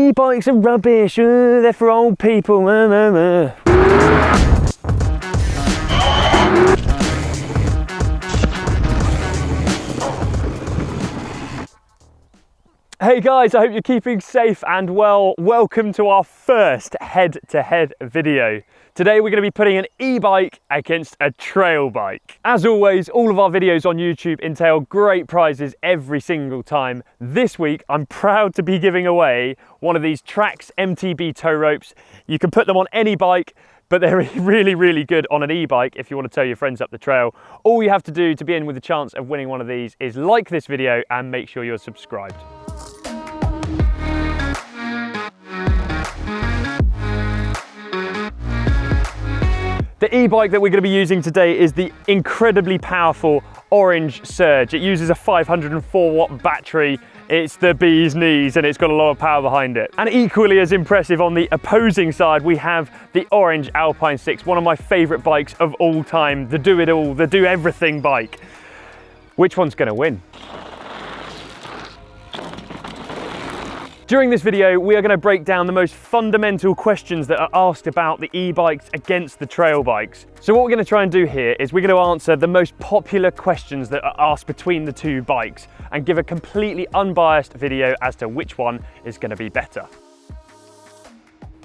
E-bikes are rubbish, they're for old people. Hey guys, I hope you're keeping safe and well. Welcome to our first head-to-head video. Today we're going to be putting an e-bike against a trail bike. As always, all of our videos on YouTube entail great prizes every single time. This week, I'm proud to be giving away one of these Trax MTB tow ropes. You can put them on any bike, but they're really good on an e-bike if you want to tow your friends up the trail. All you have to do to be in with a chance of winning one of these is like this video and make sure you're subscribed. The e-bike that we're going to be using today is the incredibly powerful Orange Surge. It uses a 504 watt battery. It's the bee's knees and it's got a lot of power behind it. And equally as impressive on the opposing side, we have the Orange Alpine 6, one of my favorite bikes of all time, the do-it-all, the do-everything bike. Which one's going to win? During this video, we are going to break down the most fundamental questions that are asked about the e-bikes against the trail bikes. So what we're going to try and do here is we're going to answer the most popular questions that are asked between the two bikes and give a completely unbiased video as to which one is going to be better.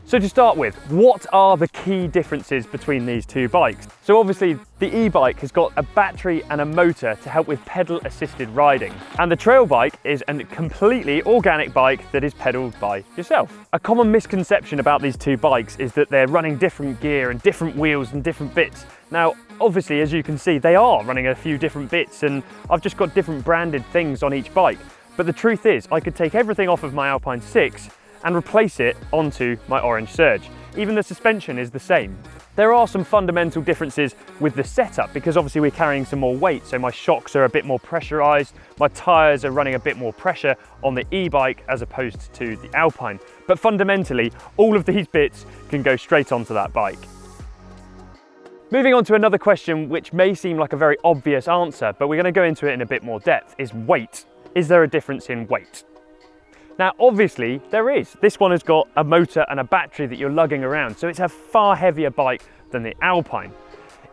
So to start with, what are the key differences between these two bikes? So obviously the e-bike has got a battery and a motor to help with pedal assisted riding. And the trail bike is a completely organic bike that is pedaled by yourself. A common misconception about these two bikes is that they're running different gear and different wheels and different bits. Now, obviously, as you can see, they are running a few different bits and I've just got different branded things on each bike. But the truth is, I could take everything off of my Alpine 6 and replace it onto my Orange Surge. Even the suspension is the same. There are some fundamental differences with the setup because obviously we're carrying some more weight, so my shocks are a bit more pressurized, my tires are running a bit more pressure on the e-bike as opposed to the Alpine. But fundamentally, all of these bits can go straight onto that bike. Moving on to another question which may seem like a very obvious answer, but we're going to go into it in a bit more depth, is weight. Is there a difference in weight? Now, obviously there is. This one has got a motor and a battery that you're lugging around, so it's a far heavier bike than the Alpine.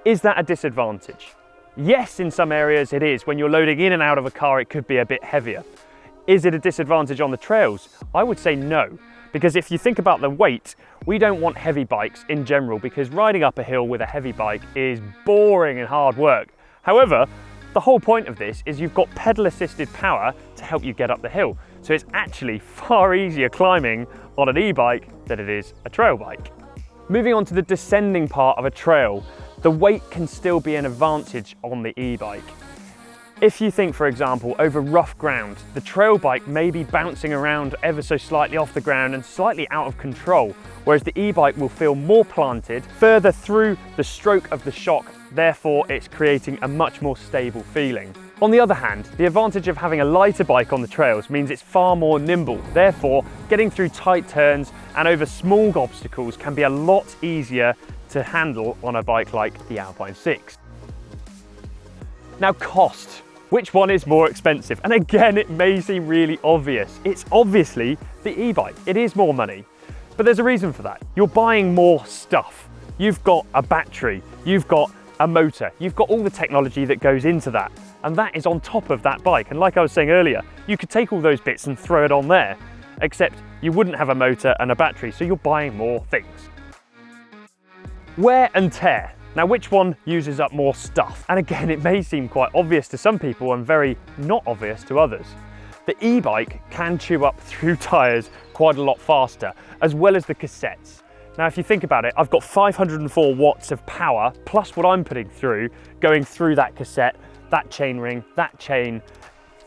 Is that a disadvantage? Yes, in some areas it is. When you're loading in and out of a car, it could be a bit heavier. Is it a disadvantage on the trails? I would say no, because if you think about the weight, we don't want heavy bikes in general because riding up a hill with a heavy bike is boring and hard work. However, the whole point of this is you've got pedal assisted power to help you get up the hill. So it's actually far easier climbing on an e-bike than it is a trail bike. Moving on to the descending part of a trail, the weight can still be an advantage on the e-bike. If you think, for example, over rough ground, the trail bike may be bouncing around ever so slightly off the ground and slightly out of control, whereas the e-bike will feel more planted, further through the stroke of the shock, therefore it's creating a much more stable feeling. On the other hand, the advantage of having a lighter bike on the trails means it's far more nimble, therefore getting through tight turns and over small obstacles can be a lot easier to handle on a bike like the Alpine 6. Now, cost. Which one is more expensive? And again, it may seem really obvious. It's obviously the e-bike. It is more money, but there's a reason for that. You're buying more stuff. You've got a battery, you've got a motor, you've got all the technology that goes into that, and that is on top of that bike. And like I was saying earlier, you could take all those bits and throw it on there, except you wouldn't have a motor and a battery, so you're buying more things. Wear and tear. Now, which one uses up more stuff? And again, it may seem quite obvious to some people and very not obvious to others. The e-bike can chew up through tyres quite a lot faster, as well as the cassettes. Now, if you think about it, I've got 504 watts of power, plus what I'm putting through, going through that cassette, that chainring, that chain.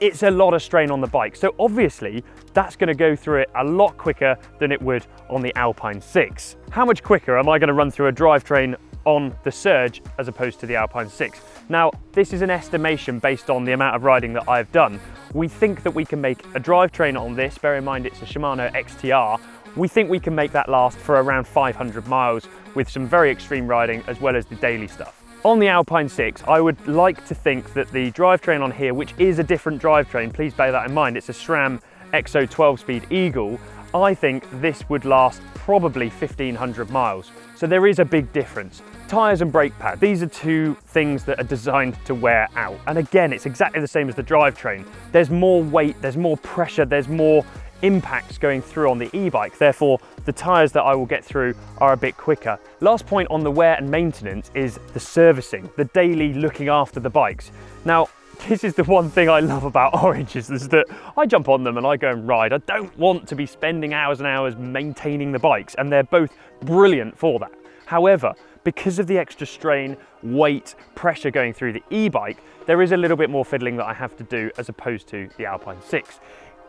It's a lot of strain on the bike. So obviously, that's going to go through it a lot quicker than it would on the Alpine 6. How much quicker am I going to run through a drivetrain on the Surge as opposed to the Alpine 6? Now, this is an estimation based on the amount of riding that I've done. We think that we can make a drivetrain on this, bear in mind it's a Shimano XTR, we think we can make that last for around 500 miles with some very extreme riding as well as the daily stuff. On the Alpine 6, I would like to think that the drivetrain on here, which is a different drivetrain, please bear that in mind, it's a SRAM EXO 12-speed Eagle, I think this would last probably 1,500 miles. So there is a big difference. Tyres and brake pad, these are two things that are designed to wear out. And again, it's exactly the same as the drivetrain. There's more weight, there's more pressure, there's more impacts going through on the e-bike. Therefore, the tyres that I will get through are a bit quicker. Last point on the wear and maintenance is the servicing, the daily looking after the bikes. Now, this is the one thing I love about Orange is that I jump on them and I go and ride. I don't want to be spending hours and hours maintaining the bikes, and they're both brilliant for that. However, because of the extra strain, weight, pressure going through the e-bike, there is a little bit more fiddling that I have to do as opposed to the Alpine 6.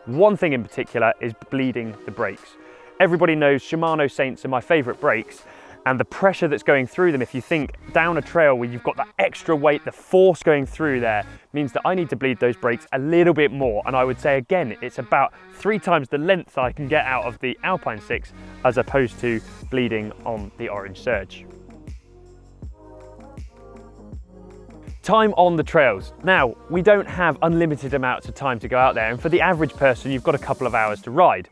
One thing in particular is bleeding the brakes. Everybody knows Shimano Saints are my favourite brakes, and the pressure that's going through them, if you think down a trail where you've got that extra weight, the force going through there means that I need to bleed those brakes a little bit more. And I would say again, it's about 3 times the length I can get out of the Alpine 6 as opposed to bleeding on the Orange Surge. Time on the trails. Now, we don't have unlimited amounts of time to go out there, and for the average person, you've got a couple of hours to ride.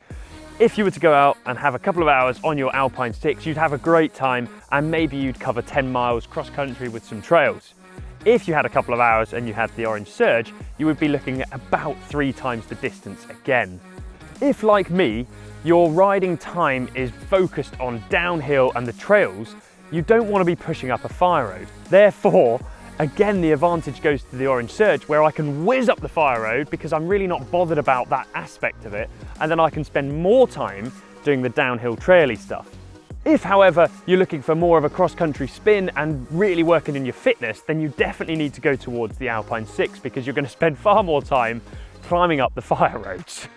If you were to go out and have a couple of hours on your Alpine 6, you'd have a great time, and maybe you'd cover 10 miles cross country with some trails. If you had a couple of hours and you had the Orange Surge, you would be looking at about 3 times the distance again. If, like me, your riding time is focused on downhill and the trails, you don't want to be pushing up a fire road. Therefore, again, the advantage goes to the Orange Surge, where I can whiz up the fire road because I'm really not bothered about that aspect of it, and then I can spend more time doing the downhill traily stuff. If, however, you're looking for more of a cross-country spin and really working in your fitness, then you definitely need to go towards the Alpine 6 because you're going to spend far more time climbing up the fire roads.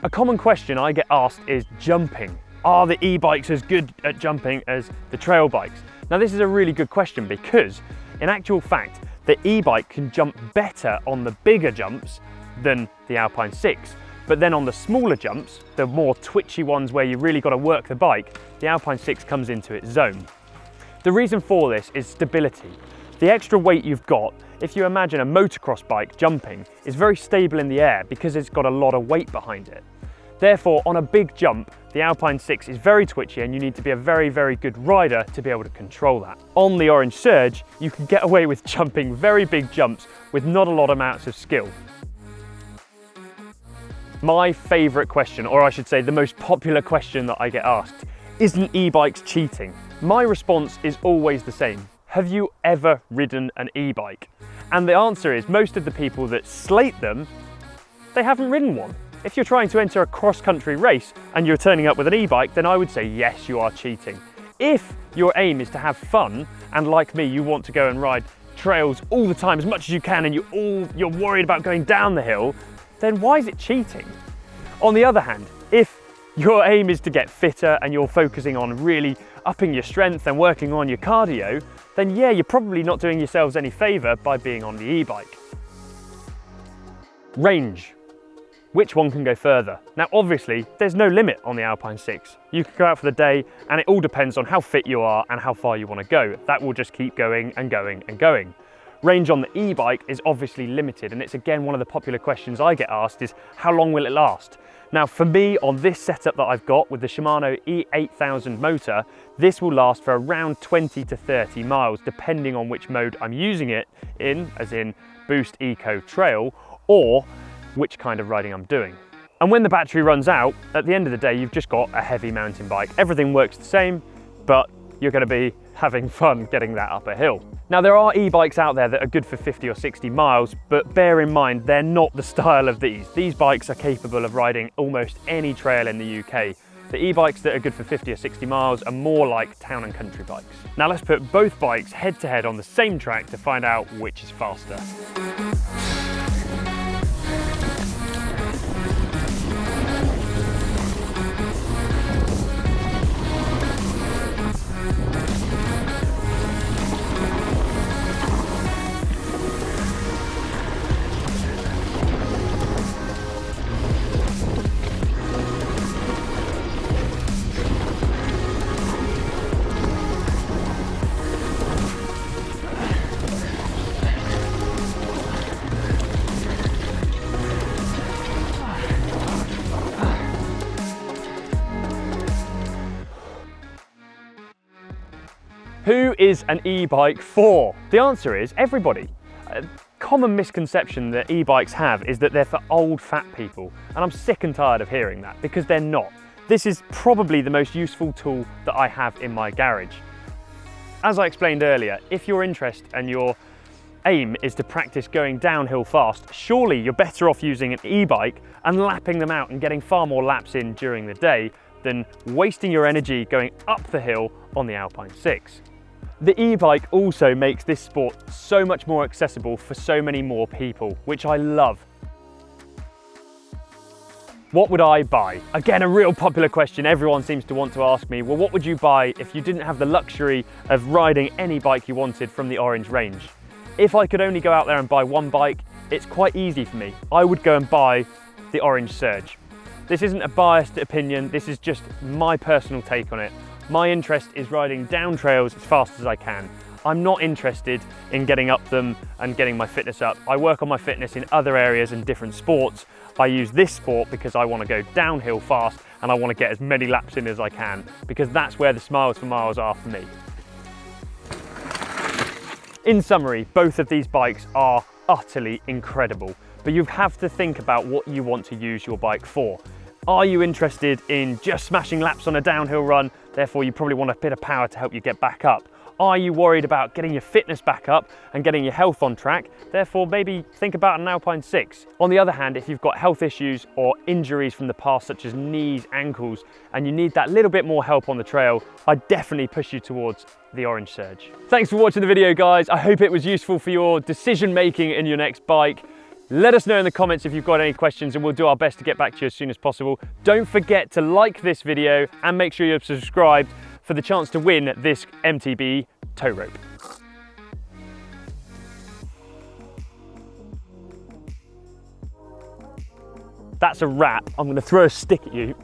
A common question I get asked is jumping. Are the e-bikes as good at jumping as the trail bikes? Now, this is a really good question because, in actual fact, the e-bike can jump better on the bigger jumps than the Alpine 6. But then on the smaller jumps, the more twitchy ones where you really got to work the bike, the Alpine 6 comes into its zone. The reason for this is stability. The extra weight you've got, if you imagine a motocross bike jumping, is very stable in the air because it's got a lot of weight behind it. Therefore, on a big jump, the Alpine 6 is very twitchy and you need to be a very, very good rider to be able to control that. On the Orange Surge, you can get away with jumping very big jumps with not a lot of amounts of skill. My favourite question, or I should say the most popular question that I get asked, isn't e-bikes cheating? My response is always the same. Have you ever ridden an e-bike? And the answer is most of the people that slate them, they haven't ridden one. If you're trying to enter a cross-country race and you're turning up with an e-bike, then I would say yes, you are cheating. If your aim is to have fun, and like me, you want to go and ride trails all the time as much as you can and you're worried about going down the hill, then why is it cheating? On the other hand, if your aim is to get fitter and you're focusing on really upping your strength and working on your cardio, then yeah, you're probably not doing yourselves any favour by being on the e-bike. Range. Which one can go further? Now, obviously, there's no limit on the Alpine 6. You can go out for the day, and it all depends on how fit you are and how far you want to go. That will just keep going and going and going. Range on the e-bike is obviously limited, and it's again one of the popular questions I get asked is, how long will it last? Now, for me, on this setup that I've got with the Shimano E8000 motor, this will last for around 20 to 30 miles, depending on which mode I'm using it in, as in Boost Eco Trail, or which kind of riding I'm doing. And when the battery runs out, at the end of the day, you've just got a heavy mountain bike. Everything works the same, but you're going to be having fun getting that up a hill. Now, there are e-bikes out there that are good for 50 or 60 miles, but bear in mind, they're not the style of these. These bikes are capable of riding almost any trail in the UK. The e-bikes that are good for 50 or 60 miles are more like town and country bikes. Now let's put both bikes head to head on the same track to find out which is faster. Who is an e-bike for? The answer is everybody. A common misconception that e-bikes have is that they're for old fat people, and I'm sick and tired of hearing that, because they're not. This is probably the most useful tool that I have in my garage. As I explained earlier, if your interest and your aim is to practice going downhill fast, surely you're better off using an e-bike and lapping them out and getting far more laps in during the day than wasting your energy going up the hill on the Alpine 6. The e-bike also makes this sport so much more accessible for so many more people, which I love. What would I buy? Again, a real popular question everyone seems to want to ask me. Well, what would you buy if you didn't have the luxury of riding any bike you wanted from the Orange range? If I could only go out there and buy one bike, it's quite easy for me. I would go and buy the Orange Surge. This isn't a biased opinion, this is just my personal take on it. My interest is riding down trails as fast as I can. I'm not interested in getting up them and getting my fitness up. I work on my fitness in other areas and different sports. I use this sport because I want to go downhill fast and I want to get as many laps in as I can, because that's where the smiles for miles are for me. In summary, both of these bikes are utterly incredible, but you have to think about what you want to use your bike for. Are you interested in just smashing laps on a downhill run? Therefore, you probably want a bit of power to help you get back up. Are you worried about getting your fitness back up and getting your health on track? Therefore, maybe think about an Alpine 6. On the other hand, if you've got health issues or injuries from the past, such as knees, ankles, and you need that little bit more help on the trail, I'd definitely push you towards the Orange Surge. Thanks for watching the video, guys. I hope it was useful for your decision making in your next bike. Let us know in the comments if you've got any questions and we'll do our best to get back to you as soon as possible. Don't forget to like this video and make sure you're subscribed for the chance to win this MTB tow rope. That's a wrap. I'm going to throw a stick at you.